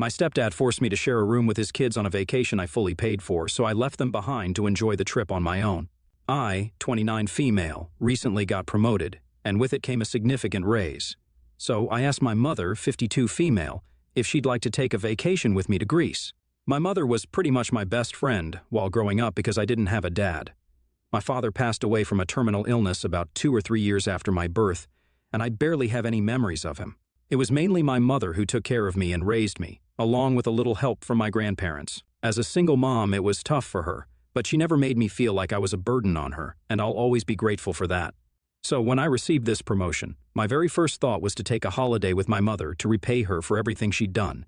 My stepdad forced me to share a room with his kids on a vacation I fully paid for, so I left them behind to enjoy the trip on my own. I, 29 female, recently got promoted, and with it came a significant raise. So I asked my mother, 52 female, if she'd like to take a vacation with me to Greece. My mother was pretty much my best friend while growing up because I didn't have a dad. My father passed away from a terminal illness about 2 or 3 years after my birth, and I barely have any memories of him. It was mainly my mother who took care of me and raised me, along with a little help from my grandparents. As a single mom, it was tough for her, but she never made me feel like I was a burden on her, and I'll always be grateful for that. So when I received this promotion, my very first thought was to take a holiday with my mother to repay her for everything she'd done.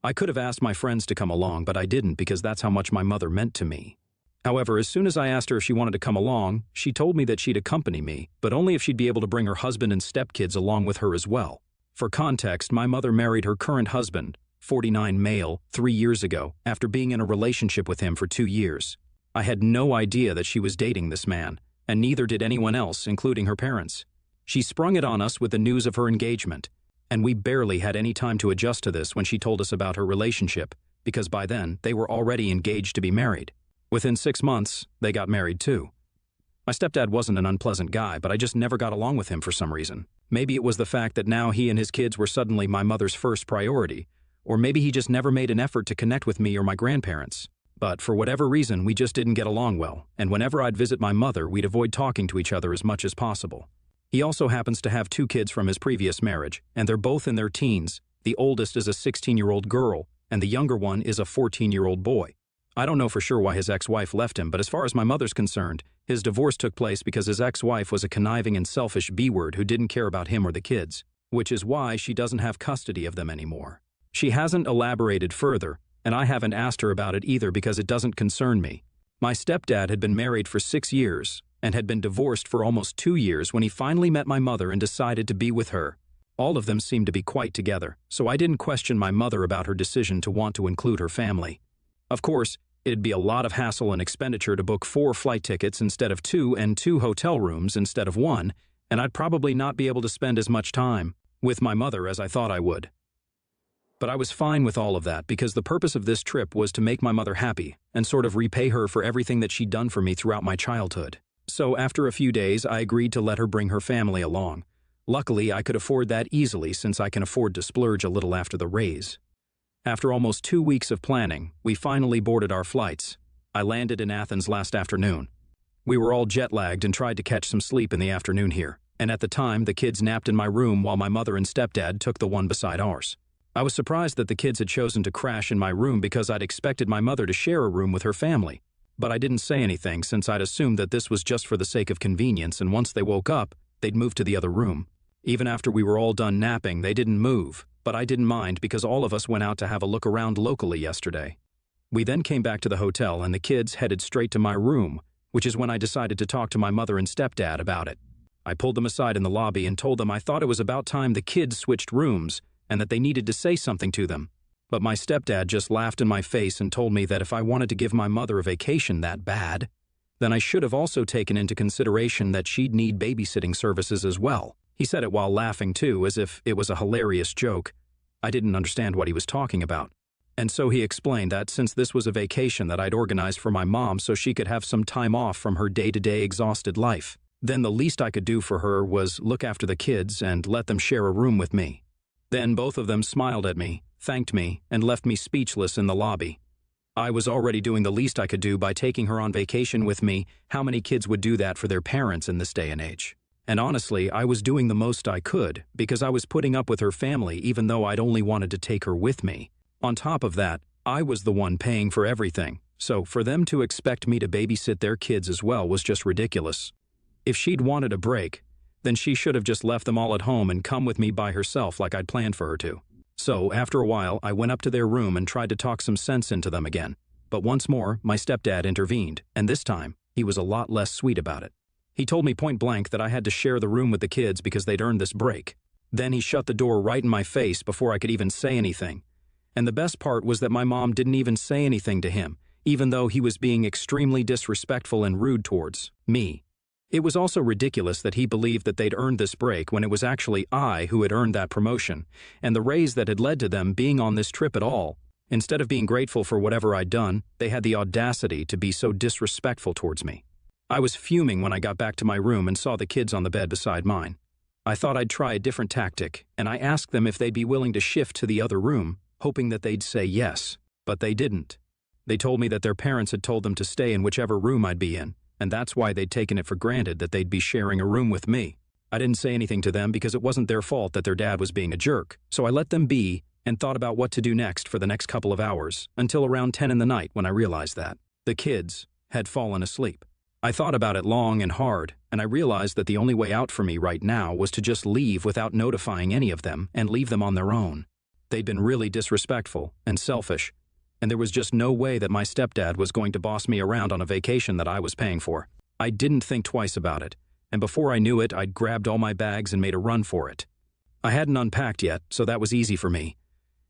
I could have asked my friends to come along, but I didn't because that's how much my mother meant to me. However, as soon as I asked her if she wanted to come along, she told me that she'd accompany me, but only if she'd be able to bring her husband and stepkids along with her as well. For context, my mother married her current husband, 49 male, 3 years ago, after being in a relationship with him for 2 years. I had no idea that she was dating this man, and neither did anyone else, including her parents. She sprung it on us with the news of her engagement, and we barely had any time to adjust to this when she told us about her relationship, because by then, they were already engaged to be married. Within 6 months, they got married too. My stepdad wasn't an unpleasant guy, but I just never got along with him for some reason. Maybe it was the fact that now he and his kids were suddenly my mother's first priority, or maybe he just never made an effort to connect with me or my grandparents. But for whatever reason, we just didn't get along well, and whenever I'd visit my mother, we'd avoid talking to each other as much as possible. He also happens to have 2 kids from his previous marriage, and they're both in their teens. The oldest is a 16-year-old girl, and the younger one is a 14-year-old boy. I don't know for sure why his ex-wife left him, but as far as my mother's concerned, his divorce took place because his ex-wife was a conniving and selfish B-word who didn't care about him or the kids, which is why she doesn't have custody of them anymore. She hasn't elaborated further, and I haven't asked her about it either because it doesn't concern me. My stepdad had been married for 6 years and had been divorced for almost 2 years when he finally met my mother and decided to be with her. All of them seemed to be quite together, so I didn't question my mother about her decision to want to include her family. Of course, it'd be a lot of hassle and expenditure to book 4 flight tickets instead of 2 and 2 hotel rooms instead of 1, and I'd probably not be able to spend as much time with my mother as I thought I would. But I was fine with all of that because the purpose of this trip was to make my mother happy and sort of repay her for everything that she'd done for me throughout my childhood. So after a few days, I agreed to let her bring her family along. Luckily, I could afford that easily since I can afford to splurge a little after the raise. After almost 2 weeks of planning, we finally boarded our flights. I landed in Athens last afternoon. We were all jet-lagged and tried to catch some sleep in the afternoon here, and at the time, the kids napped in my room while my mother and stepdad took the one beside ours. I was surprised that the kids had chosen to crash in my room because I'd expected my mother to share a room with her family, but I didn't say anything since I'd assumed that this was just for the sake of convenience, and once they woke up, they'd move to the other room. Even after we were all done napping, they didn't move, but I didn't mind because all of us went out to have a look around locally yesterday. We then came back to the hotel and the kids headed straight to my room, which is when I decided to talk to my mother and stepdad about it. I pulled them aside in the lobby and told them I thought it was about time the kids switched rooms and that they needed to say something to them. But my stepdad just laughed in my face and told me that if I wanted to give my mother a vacation that bad, then I should have also taken into consideration that she'd need babysitting services as well. He said it while laughing too, as if it was a hilarious joke. I didn't understand what he was talking about. And so he explained that since this was a vacation that I'd organized for my mom so she could have some time off from her day-to-day exhausted life, then the least I could do for her was look after the kids and let them share a room with me. Then both of them smiled at me, thanked me, and left me speechless in the lobby. I was already doing the least I could do by taking her on vacation with me. How many kids would do that for their parents in this day and age? And honestly, I was doing the most I could because I was putting up with her family even though I'd only wanted to take her with me. On top of that, I was the one paying for everything, so for them to expect me to babysit their kids as well was just ridiculous. If she'd wanted a break, then she should have just left them all at home and come with me by herself like I'd planned for her to. So, after a while, I went up to their room and tried to talk some sense into them again. But once more, my stepdad intervened, and this time, he was a lot less sweet about it. He told me point blank that I had to share the room with the kids because they'd earned this break. Then he shut the door right in my face before I could even say anything. And the best part was that my mom didn't even say anything to him, even though he was being extremely disrespectful and rude towards me. It was also ridiculous that he believed that they'd earned this break when it was actually I who had earned that promotion, and the raise that had led to them being on this trip at all. Instead of being grateful for whatever I'd done, they had the audacity to be so disrespectful towards me. I was fuming when I got back to my room and saw the kids on the bed beside mine. I thought I'd try a different tactic, and I asked them if they'd be willing to shift to the other room, hoping that they'd say yes, but they didn't. They told me that their parents had told them to stay in whichever room I'd be in, and that's why they'd taken it for granted that they'd be sharing a room with me. I didn't say anything to them because it wasn't their fault that their dad was being a jerk, so I let them be and thought about what to do next for the next couple of hours, until around 10 in the night when I realized that the kids had fallen asleep. I thought about it long and hard, and I realized that the only way out for me right now was to just leave without notifying any of them and leave them on their own. They'd been really disrespectful and selfish, and there was just no way that my stepdad was going to boss me around on a vacation that I was paying for. I didn't think twice about it, and before I knew it, I'd grabbed all my bags and made a run for it. I hadn't unpacked yet, so that was easy for me.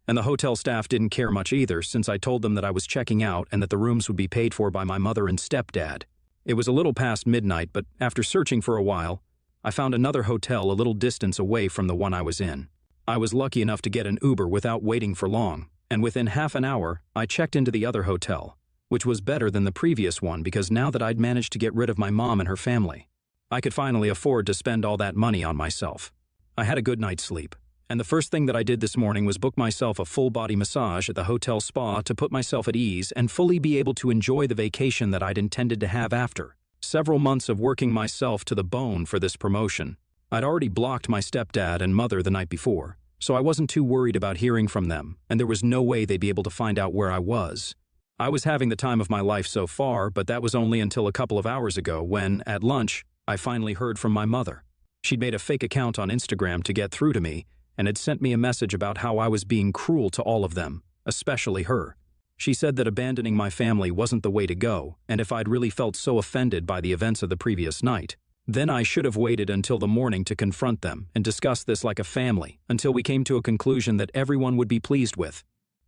And the hotel staff didn't care much either, since I told them that I was checking out and that the rooms would be paid for by my mother and stepdad. It was a little past midnight, but after searching for a while, I found another hotel a little distance away from the one I was in. I was lucky enough to get an Uber without waiting for long, and within half an hour, I checked into the other hotel, which was better than the previous one because now that I'd managed to get rid of my mom and her family, I could finally afford to spend all that money on myself. I had a good night's sleep, and the first thing that I did this morning was book myself a full-body massage at the hotel spa to put myself at ease and fully be able to enjoy the vacation that I'd intended to have after several months of working myself to the bone for this promotion. I'd already blocked my stepdad and mother the night before, so I wasn't too worried about hearing from them, and there was no way they'd be able to find out where I was. I was having the time of my life so far, but that was only until a couple of hours ago when, at lunch, I finally heard from my mother. She'd made a fake account on Instagram to get through to me, and had sent me a message about how I was being cruel to all of them, especially her. She said that abandoning my family wasn't the way to go, and if I'd really felt so offended by the events of the previous night, then I should have waited until the morning to confront them and discuss this like a family until we came to a conclusion that everyone would be pleased with.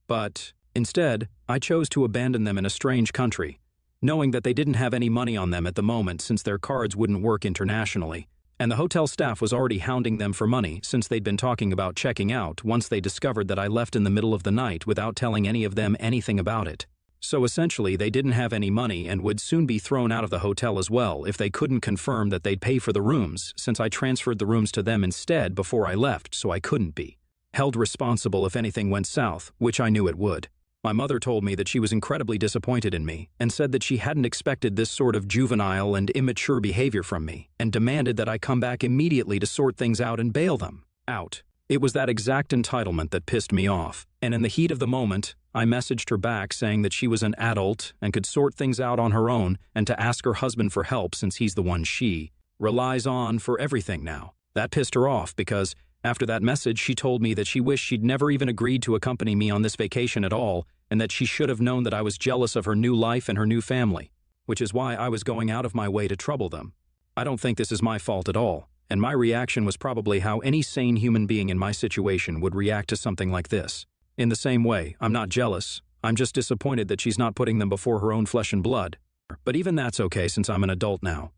But instead, I chose to abandon them in a strange country, knowing that they didn't have any money on them at the moment since their cards wouldn't work internationally, and the hotel staff was already hounding them for money since they'd been talking about checking out once they discovered that I left in the middle of the night without telling any of them anything about it. So essentially, they didn't have any money and would soon be thrown out of the hotel as well if they couldn't confirm that they'd pay for the rooms, since I transferred the rooms to them instead before I left, so I couldn't be held responsible if anything went south, which I knew it would. My mother told me that she was incredibly disappointed in me and said that she hadn't expected this sort of juvenile and immature behavior from me and demanded that I come back immediately to sort things out and bail them out. It was that exact entitlement that pissed me off, and in the heat of the moment, I messaged her back saying that she was an adult and could sort things out on her own and to ask her husband for help since he's the one she relies on for everything now. That pissed her off because after that message, she told me that she wished she'd never even agreed to accompany me on this vacation at all and that she should have known that I was jealous of her new life and her new family, which is why I was going out of my way to trouble them. I don't think this is my fault at all, and my reaction was probably how any sane human being in my situation would react to something like this. In the same way, I'm not jealous. I'm just disappointed that she's not putting them before her own flesh and blood. But even that's okay since I'm an adult now.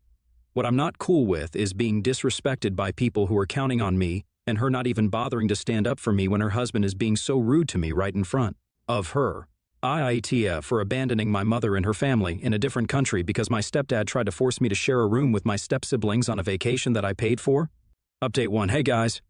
What I'm not cool with is being disrespected by people who are counting on me and her not even bothering to stand up for me when her husband is being so rude to me right in front of her. IITF for abandoning my mother and her family in a different country because my stepdad tried to force me to share a room with my step-siblings on a vacation that I paid for? Update 1. Hey guys.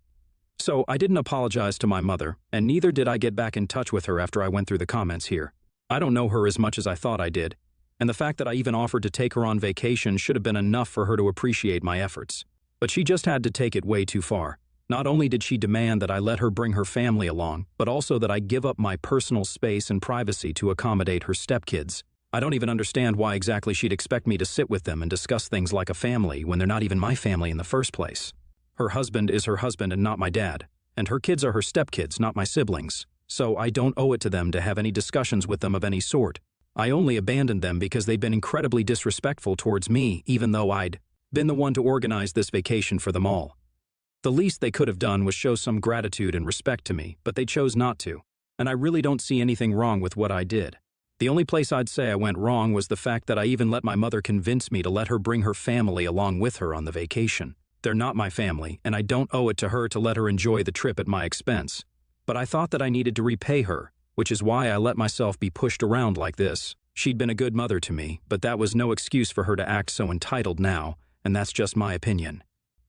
So I didn't apologize to my mother, and neither did I get back in touch with her after I went through the comments here. I don't know her as much as I thought I did, and the fact that I even offered to take her on vacation should have been enough for her to appreciate my efforts. But she just had to take it way too far. Not only did she demand that I let her bring her family along, but also that I give up my personal space and privacy to accommodate her stepkids. I don't even understand why exactly she'd expect me to sit with them and discuss things like a family when they're not even my family in the first place. Her husband is her husband and not my dad, and her kids are her stepkids, not my siblings, so I don't owe it to them to have any discussions with them of any sort. I only abandoned them because they'd been incredibly disrespectful towards me, even though I'd been the one to organize this vacation for them all. The least they could have done was show some gratitude and respect to me, but they chose not to, and I really don't see anything wrong with what I did. The only place I'd say I went wrong was the fact that I even let my mother convince me to let her bring her family along with her on the vacation. They're not my family, and I don't owe it to her to let her enjoy the trip at my expense. But I thought that I needed to repay her, which is why I let myself be pushed around like this. She'd been a good mother to me, but that was no excuse for her to act so entitled now, and that's just my opinion.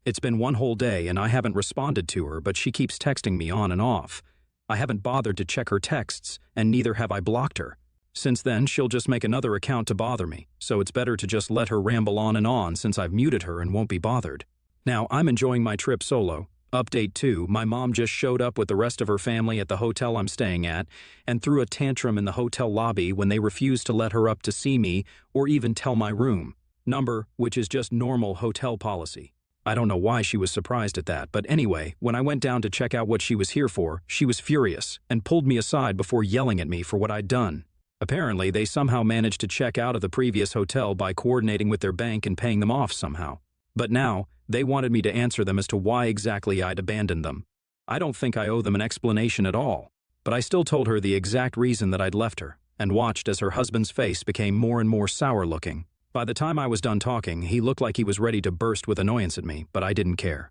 It's been one whole day and I haven't responded to her, but she keeps texting me on and off. I haven't bothered to check her texts, and neither have I blocked her. Since then, she'll just make another account to bother me, so it's better to just let her ramble on and on since I've muted her and won't be bothered. Now, I'm enjoying my trip solo. Update 2, my mom just showed up with the rest of her family at the hotel I'm staying at and threw a tantrum in the hotel lobby when they refused to let her up to see me or even tell my room number, which is just normal hotel policy. I don't know why she was surprised at that, but anyway, when I went down to check out what she was here for, she was furious and pulled me aside before yelling at me for what I'd done. Apparently, they somehow managed to check out of the previous hotel by coordinating with their bank and paying them off somehow. But now, they wanted me to answer them as to why exactly I'd abandoned them. I don't think I owe them an explanation at all, but I still told her the exact reason that I'd left her, and watched as her husband's face became more and more sour-looking. By the time I was done talking, he looked like he was ready to burst with annoyance at me, but I didn't care.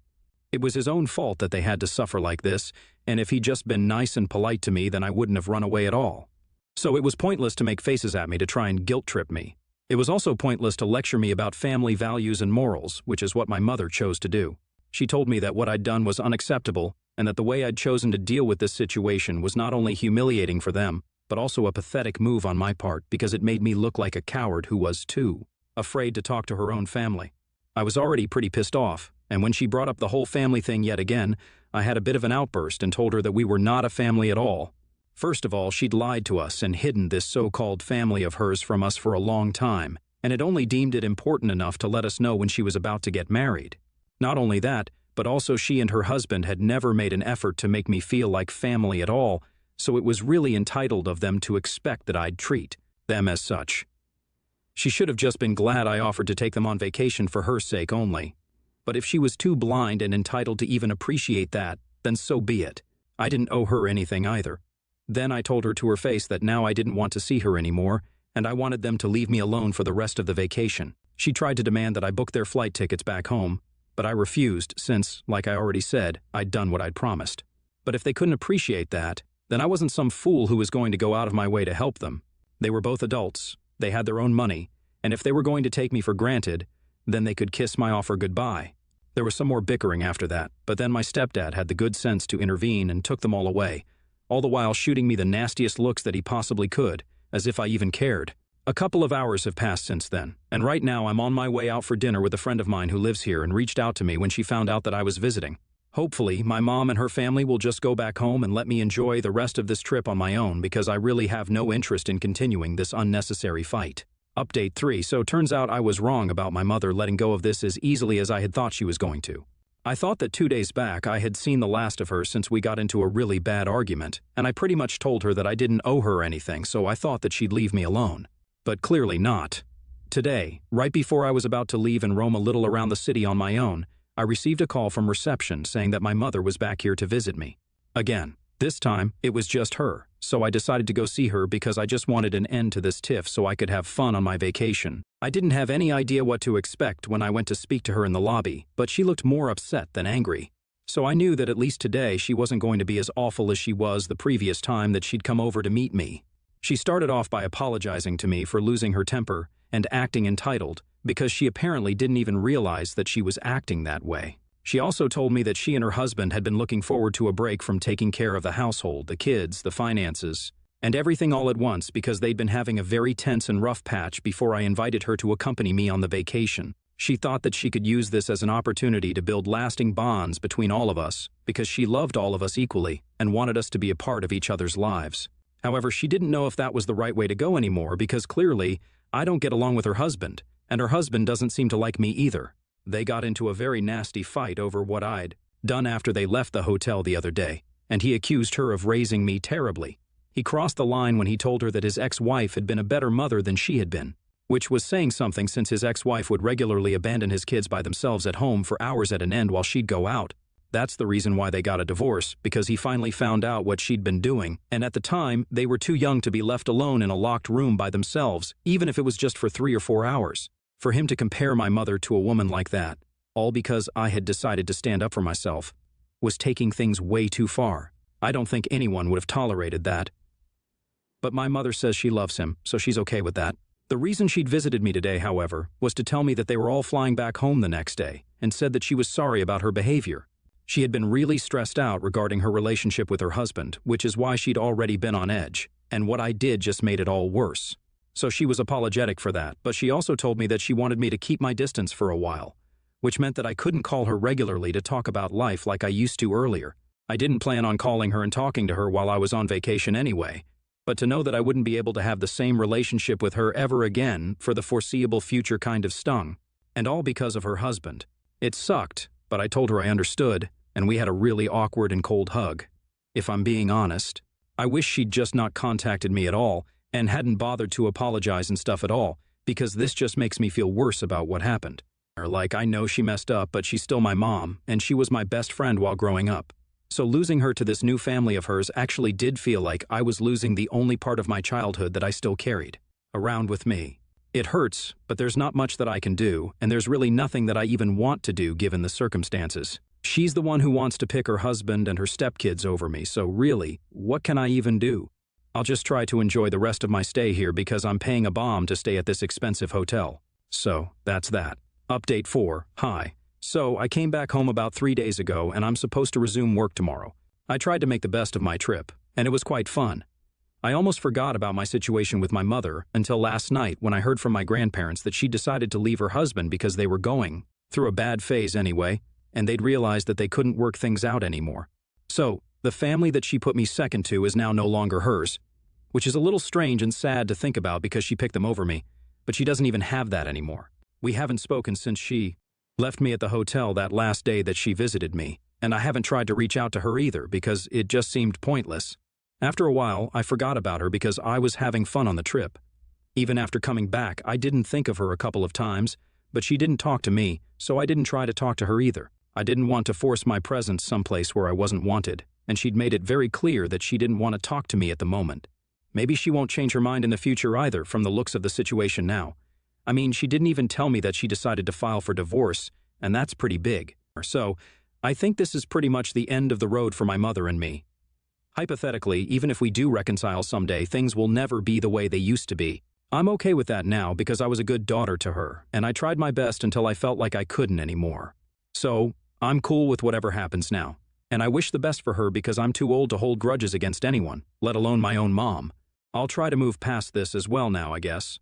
It was his own fault that they had to suffer like this, and if he'd just been nice and polite to me, then I wouldn't have run away at all. So it was pointless to make faces at me to try and guilt-trip me. It was also pointless to lecture me about family values and morals, which is what my mother chose to do. She told me that what I'd done was unacceptable, and that the way I'd chosen to deal with this situation was not only humiliating for them, but also a pathetic move on my part because it made me look like a coward who was, too, afraid to talk to her own family. I was already pretty pissed off, and when she brought up the whole family thing yet again, I had a bit of an outburst and told her that we were not a family at all. First of all, she'd lied to us and hidden this so-called family of hers from us for a long time, and had only deemed it important enough to let us know when she was about to get married. Not only that, but also she and her husband had never made an effort to make me feel like family at all, so it was really entitled of them to expect that I'd treat them as such. She should have just been glad I offered to take them on vacation for her sake only. But if she was too blind and entitled to even appreciate that, then so be it. I didn't owe her anything either. Then I told her to her face that now I didn't want to see her anymore, and I wanted them to leave me alone for the rest of the vacation. She tried to demand that I book their flight tickets back home, but I refused since, like I already said, I'd done what I'd promised. But if they couldn't appreciate that, then I wasn't some fool who was going to go out of my way to help them. They were both adults, they had their own money, and if they were going to take me for granted, then they could kiss my offer goodbye. There was some more bickering after that, but then my stepdad had the good sense to intervene and took them all away, all the while shooting me the nastiest looks that he possibly could, as if I even cared. A couple of hours have passed since then, and right now I'm on my way out for dinner with a friend of mine who lives here and reached out to me when she found out that I was visiting. Hopefully, my mom and her family will just go back home and let me enjoy the rest of this trip on my own because I really have no interest in continuing this unnecessary fight. Update 3, so turns out I was wrong about my mother letting go of this as easily as I had thought she was going to. I thought that 2 days back I had seen the last of her since we got into a really bad argument, and I pretty much told her that I didn't owe her anything, so I thought that she'd leave me alone. But clearly not. Today, right before I was about to leave and roam a little around the city on my own, I received a call from reception saying that my mother was back here to visit me. Again, this time it was just her, so I decided to go see her because I just wanted an end to this tiff so I could have fun on my vacation. I didn't have any idea what to expect when I went to speak to her in the lobby, but she looked more upset than angry. So I knew that at least today she wasn't going to be as awful as she was the previous time that she'd come over to meet me. She started off by apologizing to me for losing her temper and acting entitled because she apparently didn't even realize that she was acting that way. She also told me that she and her husband had been looking forward to a break from taking care of the household, the kids, the finances, and everything all at once because they'd been having a very tense and rough patch before I invited her to accompany me on the vacation. She thought that she could use this as an opportunity to build lasting bonds between all of us because she loved all of us equally and wanted us to be a part of each other's lives. However, she didn't know if that was the right way to go anymore because clearly I don't get along with her husband, and her husband doesn't seem to like me either. They got into a very nasty fight over what I'd done after they left the hotel the other day, and he accused her of raising me terribly. He crossed the line when he told her that his ex-wife had been a better mother than she had been, which was saying something since his ex-wife would regularly abandon his kids by themselves at home for hours at an end while she'd go out. That's the reason why they got a divorce, because he finally found out what she'd been doing, and at the time, they were too young to be left alone in a locked room by themselves, even if it was just for 3 or 4 hours. For him to compare my mother to a woman like that, all because I had decided to stand up for myself, was taking things way too far. I don't think anyone would have tolerated that. But my mother says she loves him, so she's okay with that. The reason she'd visited me today, however, was to tell me that they were all flying back home the next day, and said that she was sorry about her behavior. She had been really stressed out regarding her relationship with her husband, which is why she'd already been on edge, and what I did just made it all worse. So she was apologetic for that, but she also told me that she wanted me to keep my distance for a while, which meant that I couldn't call her regularly to talk about life like I used to earlier. I didn't plan on calling her and talking to her while I was on vacation anyway, but to know that I wouldn't be able to have the same relationship with her ever again for the foreseeable future kind of stung, and all because of her husband. It sucked, but I told her I understood, and we had a really awkward and cold hug. If I'm being honest, I wish she'd just not contacted me at all and hadn't bothered to apologize and stuff at all, because this just makes me feel worse about what happened. Like, I know she messed up, but she's still my mom, and she was my best friend while growing up. So losing her to this new family of hers actually did feel like I was losing the only part of my childhood that I still carried around with me. It hurts, but there's not much that I can do, and there's really nothing that I even want to do given the circumstances. She's the one who wants to pick her husband and her stepkids over me, so really, what can I even do? I'll just try to enjoy the rest of my stay here because I'm paying a bomb to stay at this expensive hotel. So, that's that. Update 4, hi. So, I came back home about 3 days ago and I'm supposed to resume work tomorrow. I tried to make the best of my trip, and it was quite fun. I almost forgot about my situation with my mother until last night when I heard from my grandparents that she decided to leave her husband because they were going through a bad phase anyway, and they'd realized that they couldn't work things out anymore. So, the family that she put me second to is now no longer hers, which is a little strange and sad to think about because she picked them over me, but she doesn't even have that anymore. We haven't spoken since she left me at the hotel that last day that she visited me, and I haven't tried to reach out to her either because it just seemed pointless. After a while, I forgot about her because I was having fun on the trip. Even after coming back, I didn't think of her a couple of times, but she didn't talk to me, so I didn't try to talk to her either. I didn't want to force my presence someplace where I wasn't wanted, and she'd made it very clear that she didn't want to talk to me at the moment. Maybe she won't change her mind in the future either from the looks of the situation now. I mean, she didn't even tell me that she decided to file for divorce, and that's pretty big. So, I think this is pretty much the end of the road for my mother and me. Hypothetically, even if we do reconcile someday, things will never be the way they used to be. I'm okay with that now because I was a good daughter to her, and I tried my best until I felt like I couldn't anymore. So, I'm cool with whatever happens now, and I wish the best for her because I'm too old to hold grudges against anyone, let alone my own mom. I'll try to move past this as well now, I guess.